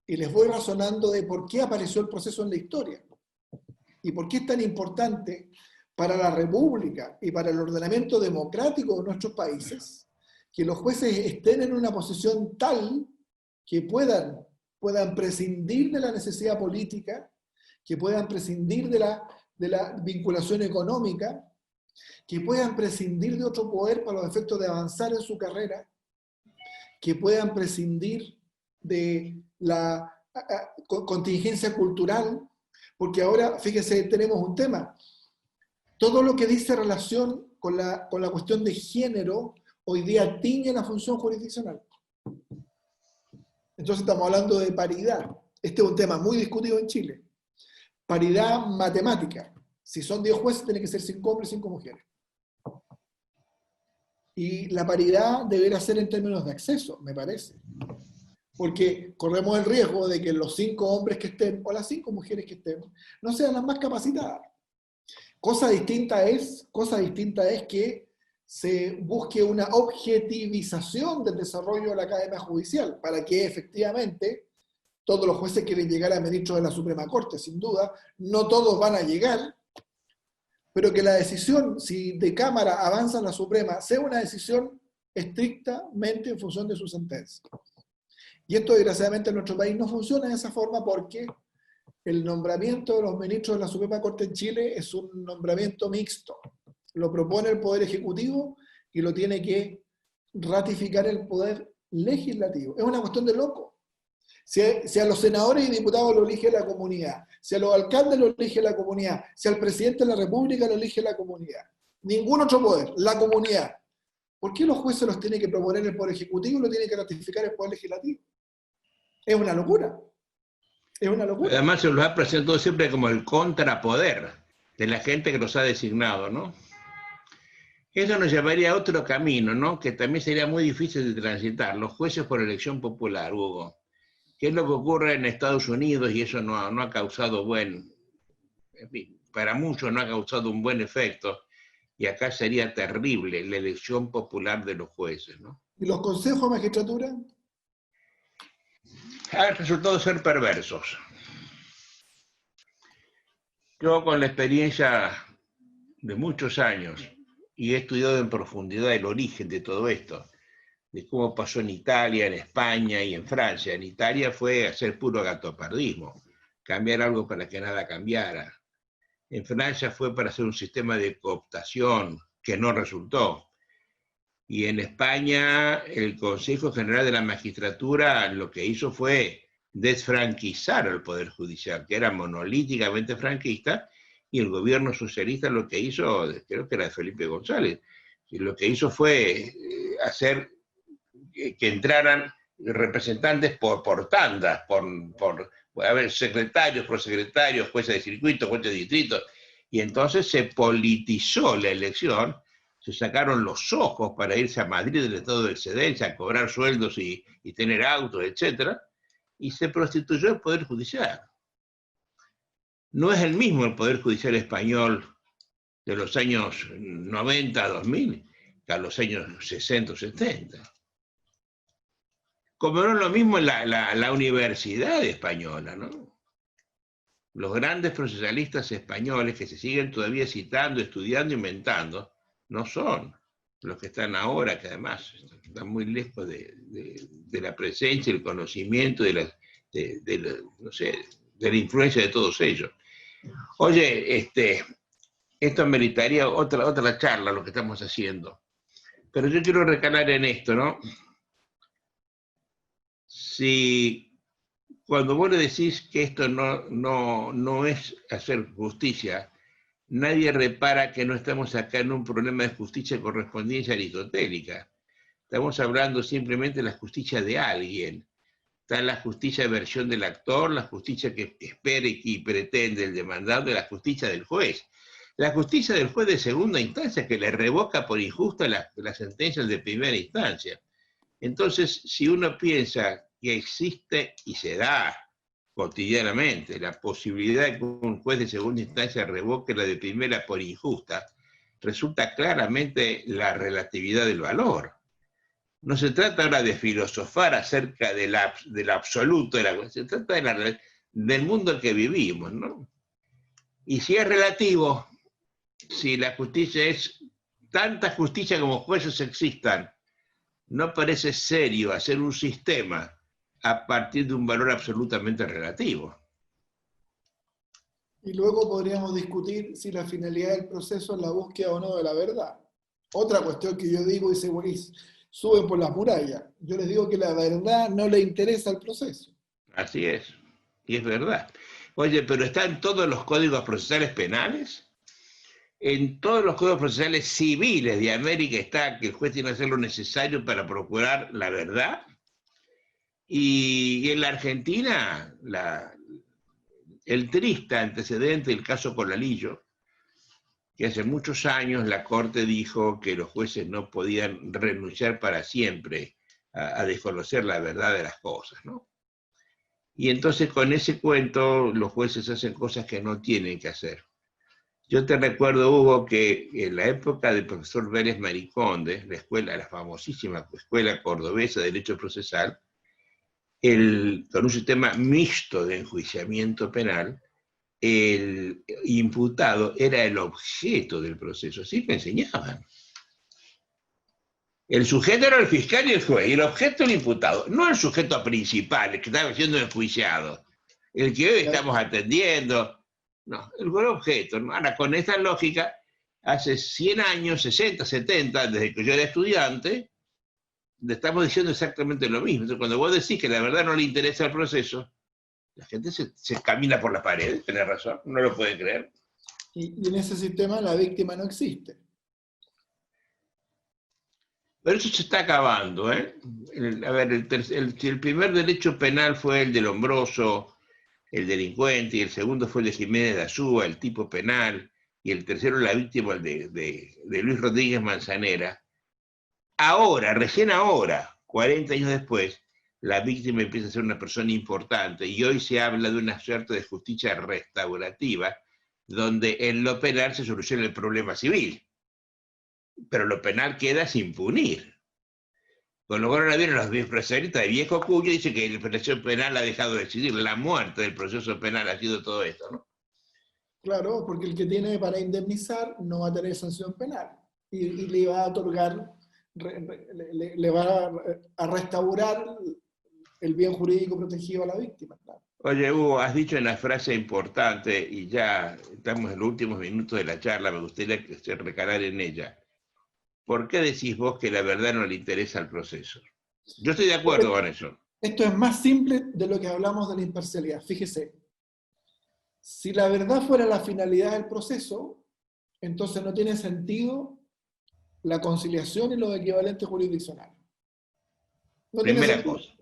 Y les voy razonando de por qué apareció el proceso en la historia. Y por qué es tan importante para la República y para el ordenamiento democrático de nuestros países que los jueces estén en una posición tal que puedan prescindir de la necesidad política, que puedan prescindir de la vinculación económica, que puedan prescindir de otro poder para los efectos de avanzar en su carrera, que puedan prescindir de la contingencia cultural, porque ahora, fíjese, tenemos un tema. Todo lo que dice relación con la cuestión de género, hoy día tiñe la función jurisdiccional. Entonces estamos hablando de paridad. Este es un tema muy discutido en Chile. Paridad matemática. Si son 10 jueces, tiene que ser 5 hombres y 5 mujeres. Y la paridad deberá ser en términos de acceso, me parece. Porque corremos el riesgo de que los 5 hombres que estén, o las 5 mujeres que estén, no sean las más capacitadas. Cosa distinta es que se busque una objetivización del desarrollo de la Academia Judicial, para que efectivamente todos los jueces quieren llegar a ministros de la Suprema Corte, sin duda, no todos van a llegar, pero que la decisión, si de Cámara avanza en la Suprema, sea una decisión estrictamente en función de su sentencia. Y esto, desgraciadamente, en nuestro país no funciona de esa forma porque el nombramiento de los ministros de la Suprema Corte en Chile es un nombramiento mixto. Lo propone el Poder Ejecutivo y lo tiene que ratificar el Poder Legislativo. Es una cuestión de loco. Si a los senadores y diputados lo elige la comunidad, si a los alcaldes lo elige la comunidad, si al presidente de la República lo elige la comunidad, ningún otro poder, la comunidad. ¿Por qué los jueces los tiene que proponer el Poder Ejecutivo y lo tiene que ratificar el Poder Legislativo? Es una locura. Es una locura. Además se los ha presentado siempre como el contrapoder de la gente que los ha designado, ¿no? Eso nos llevaría a otro camino, ¿no? Que también sería muy difícil de transitar. Los jueces por elección popular, Hugo. ¿Qué es lo que ocurre en Estados Unidos? Y eso no ha causado para muchos no ha causado un buen efecto. Y acá sería terrible la elección popular de los jueces, ¿no? ¿Y los consejos de magistratura? Ha resultado ser perversos. Yo, con la experiencia de muchos años, y he estudiado en profundidad el origen de todo esto, de cómo pasó en Italia, en España y en Francia. En Italia fue hacer puro gatopardismo, cambiar algo para que nada cambiara. En Francia fue para hacer un sistema de cooptación que no resultó. Y en España el Consejo General de la Magistratura lo que hizo fue desfranquizar al Poder Judicial, que era monolíticamente franquista, y el gobierno socialista lo que hizo, creo que era de Felipe González, y lo que hizo fue hacer que entraran representantes por tandas, secretarios, prosecretarios, jueces de circuito, jueces de distrito, y entonces se politizó la elección, se sacaron los ojos para irse a Madrid del estado de excedencia, a cobrar sueldos y tener autos, etc., y se prostituyó el Poder Judicial. No es el mismo el Poder Judicial español de los años 90 a 2000 que a los años 60 o 70. Como no es lo mismo la universidad española, ¿no? Los grandes procesalistas españoles que se siguen todavía citando, estudiando, inventando, no son los que están ahora, que además están muy lejos de la presencia, el conocimiento, no sé, de la influencia de todos ellos. Oye, esto meritaría otra charla, lo que estamos haciendo. Pero yo quiero recalar en esto, ¿no? Si cuando vos le decís que esto no es hacer justicia, nadie repara que no estamos acá en un problema de justicia de correspondencia aristotélica. Estamos hablando simplemente de la justicia de alguien. Está la justicia de versión del actor, la justicia que espera y pretende el demandado, y la justicia del juez. La justicia del juez de segunda instancia que le revoca por injusta las sentencias de primera instancia. Entonces, si uno piensa que existe y se da cotidianamente la posibilidad de que un juez de segunda instancia revoque la de primera por injusta, resulta claramente la relatividad del valor. No se trata ahora de filosofar acerca del absoluto, se trata del mundo en que vivimos, ¿no? Y si es relativo, si la justicia es tanta justicia como jueces existan, no parece serio hacer un sistema a partir de un valor absolutamente relativo. Y luego podríamos discutir si la finalidad del proceso es la búsqueda o no de la verdad. Otra cuestión que yo digo y se suben por las murallas. Yo les digo que la verdad no le interesa al proceso. Así es, y es verdad. Oye, pero ¿está en todos los códigos procesales penales? En todos los códigos procesales civiles de América está que el juez tiene que hacer lo necesario para procurar la verdad. Y en la Argentina, el triste antecedente del caso Colalillo, que hace muchos años la Corte dijo que los jueces no podían renunciar para siempre a desconocer la verdad de las cosas, ¿no? Y entonces con ese cuento los jueces hacen cosas que no tienen que hacer. Yo te recuerdo, Hugo, que en la época del profesor Vélez Mariconde, la famosísima escuela cordobesa de Derecho Procesal, con un sistema mixto de enjuiciamiento penal, el imputado era el objeto del proceso, así que enseñaban. El sujeto era el fiscal y el juez, y el objeto el imputado, no el sujeto principal, el que estaba siendo enjuiciado, el que hoy estamos atendiendo, no, el objeto. Ahora, con esta lógica, hace 100 años, 60, 70, desde que yo era estudiante, le estamos diciendo exactamente lo mismo. Entonces, cuando vos decís que la verdad no le interesa el proceso, la gente se camina por la pared, tenés razón, no lo pueden creer. Y en ese sistema la víctima no existe. Pero eso se está acabando, ¿eh? A ver, el primer derecho penal fue el de Lombroso, el delincuente, y el segundo fue el de Jiménez de Azúa, el tipo penal, y el tercero la víctima, el de Luis Rodríguez Manzanera. Ahora, recién ahora, 40 años después, la víctima empieza a ser una persona importante, y hoy se habla de una suerte de justicia restaurativa, donde en lo penal se soluciona el problema civil, pero lo penal queda sin punir. Con lo cual ahora vienen los procesalistas de viejo cuyo y dicen que el proceso penal ha dejado de existir, la muerte del proceso penal ha sido todo esto, ¿no? Claro, porque el que tiene para indemnizar no va a tener sanción penal y le va a otorgar, le va a restaurar el bien jurídico protegido a la víctima. Claro. Oye, Hugo, has dicho una frase importante y ya estamos en los últimos minutos de la charla, me gustaría recalar en ella. ¿Por qué decís vos que la verdad no le interesa al proceso? Yo estoy de acuerdo con eso. Esto es más simple de lo que hablamos de la imparcialidad. Fíjese, si la verdad fuera la finalidad del proceso, entonces no tiene sentido la conciliación y los equivalentes jurisdiccionales. No tiene Primera sentido. cosa.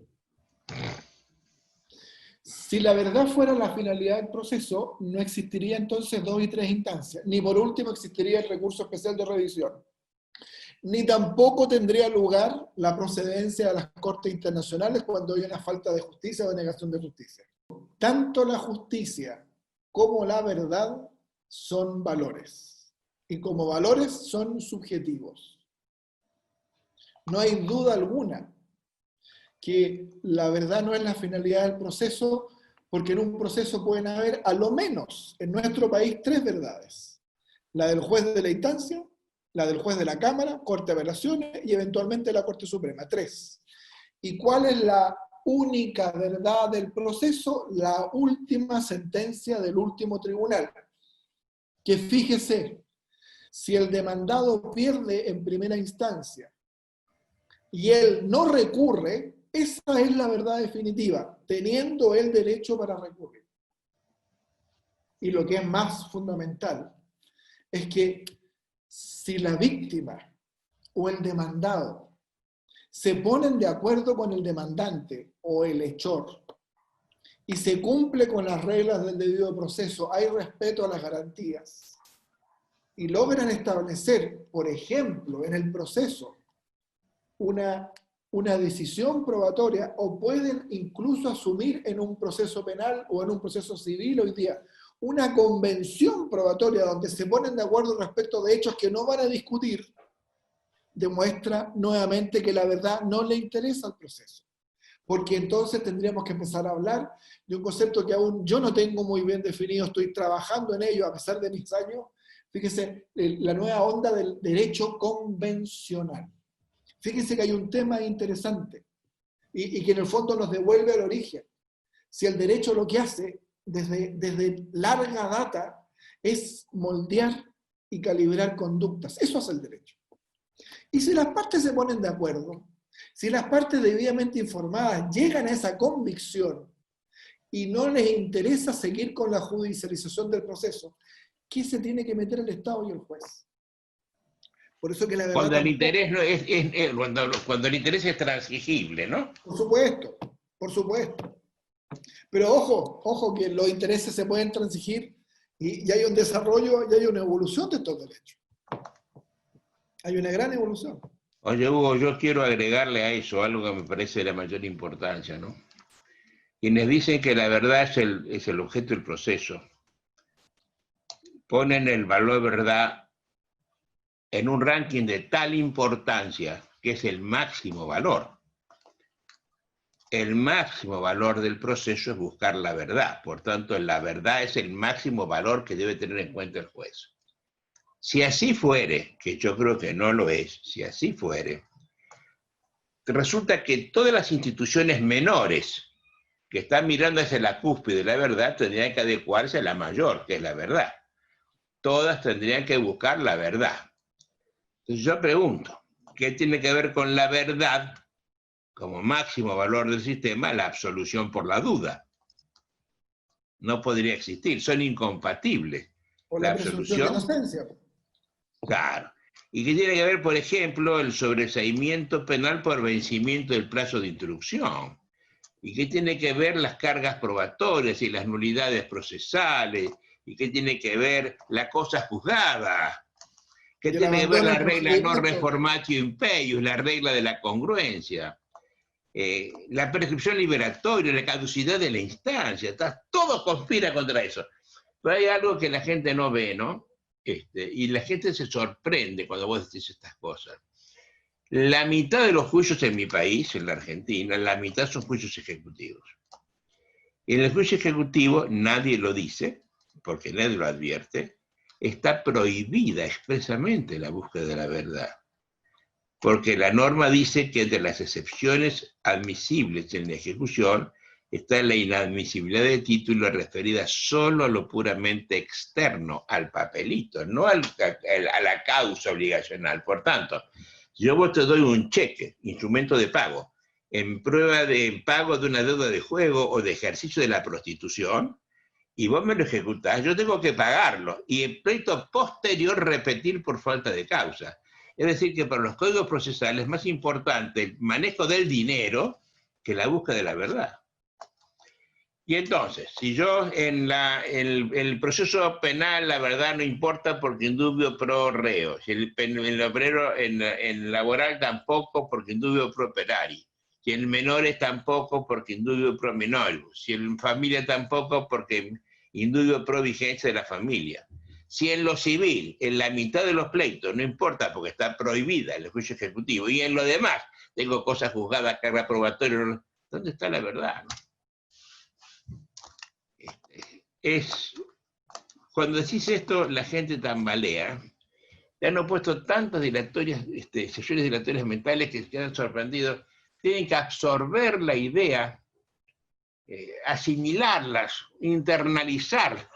Si la verdad fuera la finalidad del proceso, no existiría entonces 2 y 3 instancias, ni por último existiría el recurso especial de revisión, ni tampoco tendría lugar la procedencia a las cortes internacionales cuando hay una falta de justicia o denegación de justicia. Tanto la justicia como la verdad son valores, y como valores son subjetivos. No hay duda alguna que la verdad no es la finalidad del proceso, porque en un proceso pueden haber, a lo menos en nuestro país, 3 verdades. La del juez de la instancia, la del juez de la Cámara, Corte de Apelaciones y eventualmente la Corte Suprema. 3. ¿Y cuál es la única verdad del proceso? La última sentencia del último tribunal. Que fíjese, si el demandado pierde en primera instancia y él no recurre, esa es la verdad definitiva, teniendo el derecho para recurrir. Y lo que es más fundamental es que si la víctima o el demandado se ponen de acuerdo con el demandante o el hechor y se cumple con las reglas del debido proceso, hay respeto a las garantías y logran establecer, por ejemplo, en el proceso, una decisión probatoria, o pueden incluso asumir en un proceso penal o en un proceso civil hoy día una convención probatoria donde se ponen de acuerdo respecto de hechos que no van a discutir, demuestra nuevamente que la verdad no le interesa al proceso. Porque entonces tendríamos que empezar a hablar de un concepto que aún yo no tengo muy bien definido, estoy trabajando en ello a pesar de mis años. Fíjese, la nueva onda del derecho convencional. Fíjense que hay un tema interesante y que en el fondo nos devuelve al origen. Si el derecho lo que hace desde larga data es moldear y calibrar conductas. Eso hace el derecho. Y si las partes se ponen de acuerdo, si las partes debidamente informadas llegan a esa convicción y no les interesa seguir con la judicialización del proceso, ¿qué se tiene que meter el Estado y el juez? Por eso que la verdad Cuando el tampoco, interés no es cuando el interés es transigible, ¿no? por supuesto. Pero ojo que los intereses se pueden transigir y hay un desarrollo y hay una evolución de estos derechos. Hay una gran evolución. Oye, Hugo, yo quiero agregarle a eso algo que me parece de la mayor importancia, ¿no? Quienes dicen que la verdad es el objeto del proceso, ponen el valor verdad en un ranking de tal importancia que es el máximo valor. El máximo valor del proceso es buscar la verdad. Por tanto, la verdad es el máximo valor que debe tener en cuenta el juez. Si así fuere, que yo creo que no lo es, si así fuere, resulta que todas las instituciones menores que están mirando hacia la cúspide de la verdad tendrían que adecuarse a la mayor, que es la verdad. Todas tendrían que buscar la verdad. Entonces yo pregunto, ¿qué tiene que ver con la verdad como máximo valor del sistema? La absolución por la duda. No podría existir, son incompatibles. O La la presunción de absolución, inocencia. claro. ¿Y qué tiene que ver, por ejemplo, el sobreseimiento penal por vencimiento del plazo de instrucción? ¿Y qué tiene que ver las cargas probatorias y las nulidades procesales? ¿Y qué tiene que ver la cosa juzgada? ¿Qué Y el tiene que ver abandono la del regla no procedimiento. reformatio impeius, la regla de la congruencia? La prescripción liberatoria, la caducidad de la instancia, todo conspira contra eso. Pero hay algo que la gente no ve, ¿no? Y la gente se sorprende cuando vos decís estas cosas. La mitad de los juicios en mi país, en la Argentina, la mitad son juicios ejecutivos. En el juicio ejecutivo nadie lo dice, porque nadie lo advierte, está prohibida expresamente la búsqueda de la verdad. Porque la norma dice que entre las excepciones admisibles en la ejecución está la inadmisibilidad de título referida solo a lo puramente externo, al papelito, no a la causa obligacional. Por tanto, si yo vos te doy un cheque, instrumento de pago, en prueba de pago de una deuda de juego o de ejercicio de la prostitución, y vos me lo ejecutás, yo tengo que pagarlo, y el pleito posterior repetir por falta de causa. Es decir, que para los códigos procesales es más importante el manejo del dinero que la búsqueda de la verdad. Y entonces, si yo en el proceso penal la verdad no importa porque indubio pro reo, si en laboral tampoco porque indubio pro operari, si en menores tampoco porque indubio pro menor, si en familia tampoco porque indubio pro vigencia de la familia. Si en lo civil, en la mitad de los pleitos, no importa porque está prohibida el juicio ejecutivo, y en lo demás tengo cosas juzgadas, carga probatoria, ¿dónde está la verdad? Cuando decís esto, la gente tambalea. Le han puesto tantas dilatorias, sesiones dilatorias mentales que se han sorprendido. Tienen que absorber la idea, asimilarlas, internalizarlas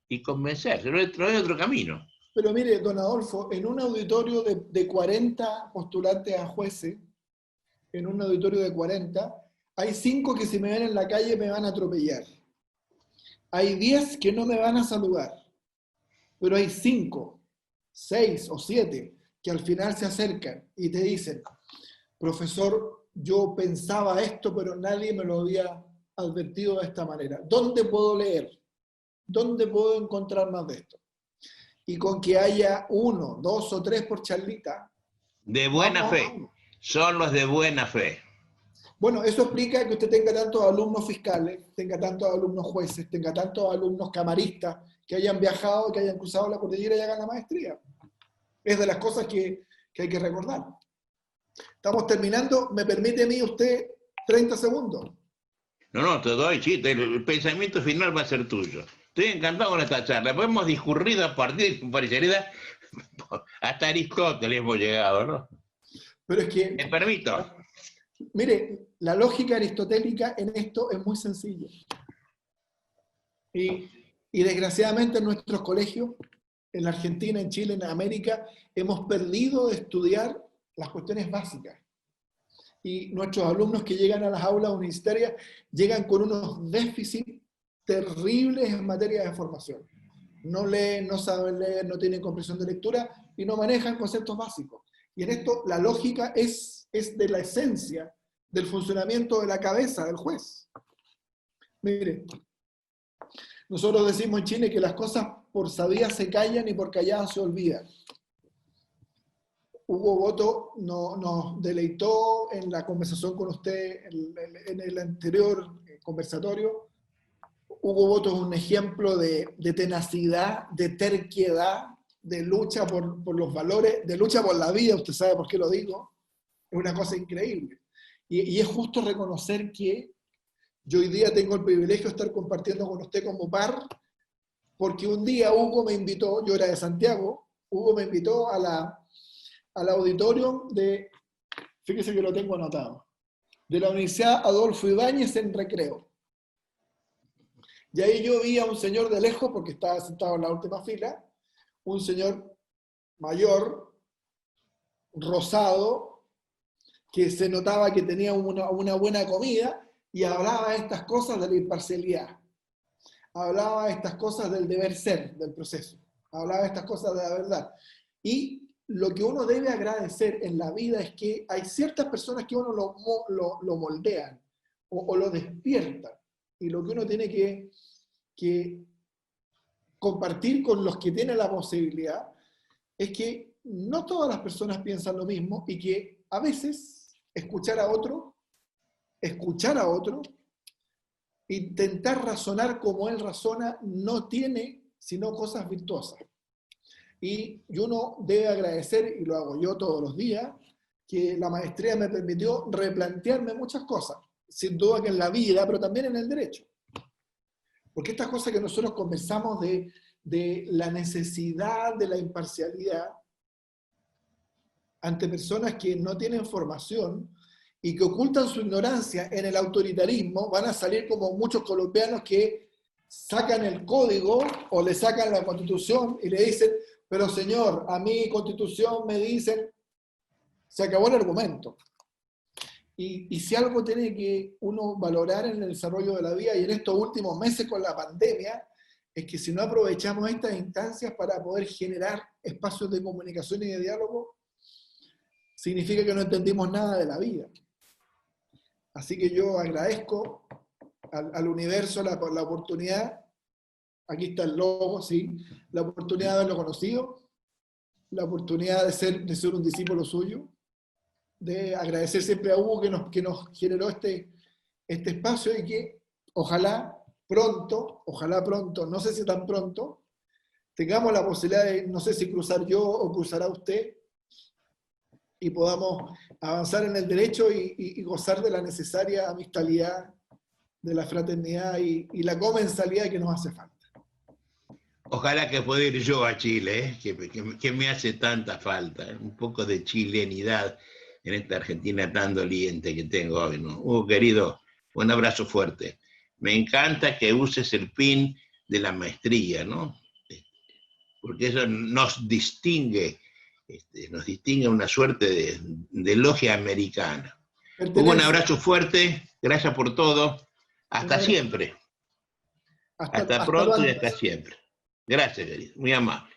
y convencerse. No hay otro camino. Pero mire, don Adolfo, en un auditorio de 40 postulantes a jueces, en un auditorio de 40, hay 5 que si me ven en la calle me van a atropellar. Hay 10 que no me van a saludar. Pero hay 5, 6 o 7 que al final se acercan y te dicen, profesor, yo pensaba esto, pero nadie me lo había advertido de esta manera. ¿Dónde puedo leer? ¿Dónde puedo encontrar más de esto? Y con que haya 1, 2 o 3 por charlita. De buena fe. Son los de buena fe. Bueno, eso explica que usted tenga tantos alumnos fiscales, tenga tantos alumnos jueces, tenga tantos alumnos camaristas que hayan viajado, que hayan cruzado la cordillera y hagan la maestría. Es de las cosas que hay que recordar. Estamos terminando. ¿Me permite a mí usted 30 segundos? No, te doy, sí, el pensamiento final va a ser tuyo. Estoy encantado con esta charla. Hemos discurrido a partir de su parcialidad hasta Aristóteles hemos llegado, ¿no? Pero es que... Me permito. Mire, la lógica aristotélica en esto es muy sencilla. Y desgraciadamente en nuestros colegios, en la Argentina, en Chile, en América, hemos perdido de estudiar las cuestiones básicas. Y nuestros alumnos que llegan a las aulas universitarias llegan con unos déficits terribles en materia de formación. No leen, no saben leer, no tienen comprensión de lectura y no manejan conceptos básicos. Y en esto la lógica es de la esencia del funcionamiento de la cabeza del juez. Mire, nosotros decimos en Chile que las cosas por sabidas se callan y por calladas se olvidan. Hugo Boto nos deleitó en la conversación con usted en el anterior conversatorio. Hugo Boto es un ejemplo de tenacidad, de terquedad, de lucha por los valores, de lucha por la vida. Usted sabe por qué lo digo. Es una cosa increíble. Y es justo reconocer que yo hoy día tengo el privilegio de estar compartiendo con usted como par, porque un día Hugo me invitó, yo era de Santiago, Hugo me invitó al auditorio de, fíjese que lo tengo anotado, de la Universidad Adolfo Ibáñez en Recreo. Y ahí yo vi a un señor de lejos, porque estaba sentado en la última fila, un señor mayor, rosado, que se notaba que tenía una buena comida y hablaba de estas cosas de la imparcialidad. Hablaba de estas cosas del deber ser del proceso. Hablaba de estas cosas de la verdad. Y lo que uno debe agradecer en la vida es que hay ciertas personas que uno lo moldean o lo despiertan. Y lo que uno tiene que compartir con los que tienen la posibilidad es que no todas las personas piensan lo mismo y que a veces escuchar a otro, intentar razonar como él razona, no tiene sino cosas virtuosas. Y uno debe agradecer, y lo hago yo todos los días, que la maestría me permitió replantearme muchas cosas, sin duda que en la vida, pero también en el derecho. Porque estas cosas que nosotros conversamos de la necesidad de la imparcialidad ante personas que no tienen formación y que ocultan su ignorancia en el autoritarismo, van a salir como muchos colombianos que sacan el código o le sacan la Constitución y le dicen, pero señor, a mi Constitución me dicen, se acabó el argumento. Y si algo tiene que uno valorar en el desarrollo de la vida, y en estos últimos meses con la pandemia, es que si no aprovechamos estas instancias para poder generar espacios de comunicación y de diálogo, significa que no entendimos nada de la vida. Así que yo agradezco al universo la oportunidad, aquí está el logo, sí, la oportunidad de haberlo conocido, la oportunidad de ser un discípulo suyo, de agradecer siempre a Hugo que nos generó este espacio y que ojalá pronto, no sé si tan pronto, tengamos la posibilidad de, no sé si cruzar yo o cruzará usted, y podamos avanzar en el derecho y gozar de la necesaria amistad, de la fraternidad y la comensalidad que nos hace falta. Ojalá que pueda ir yo a Chile, que me hace tanta falta, un poco de chilenidad en esta Argentina tan doliente que tengo hoy, ¿no? Querido, un abrazo fuerte. Me encanta que uses el pin de la maestría, ¿no? Porque eso nos distingue una suerte de logia americana. Un abrazo fuerte, gracias por todo, hasta siempre. Hasta pronto y hasta siempre. Gracias, querido, muy amable.